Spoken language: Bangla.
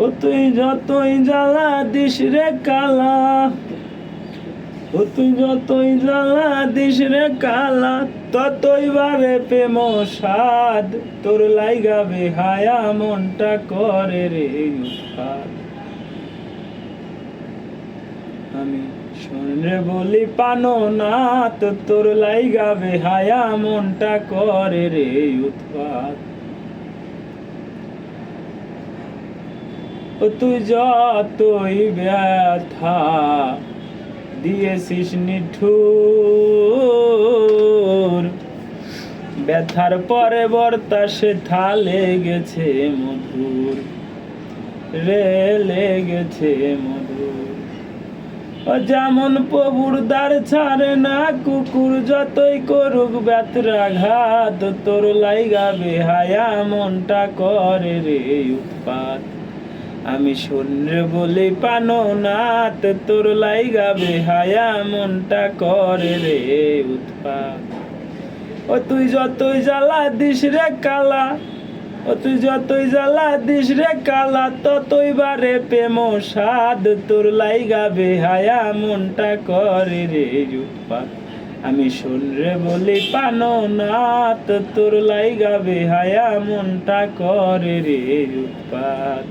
ও তুই যতই জ্বালা দিস রে কালা, ও তুই যতই জ্বালা দিস রে কালা, ততই বারে প্রেম সাদ। তোর লাইগা বেহায়া মনটা করে রে উৎপাত। আমি শোনরে বলি পানো না, তো তোর লাইগা বেহায়া মনটা করে রে উৎপাত। ও তুই যতই ব্যথা দিয়েছিস নিঠুর, ব্যথার পরে বর্তাসে থা লেগেছে মধুর রে, লেগেছে মধুর। ও যেমন প্রভুর দ্বার ছাড়ে না কুকুর, যতই করুক ব্যথাঘাত, তোর লাইগা বেহায়া মনটা করে রে উৎপাত। আমি শূন্যে বলি পানো না, তোর লাইগা বেহায়া মনটা করে রে উৎপাত। ও তুই যতই জ্বালা দিস রে কালা, ও তুই যতই জ্বালা দিস রে কালা, ততই বারে প্রেম সাদ। তোর লাইগা বেহায়া মনটা করে রে উৎপাত। আমি শূন্যে বলি পানো না, তোর লাইগা বেহায়া মনটা করে রে উৎপাত।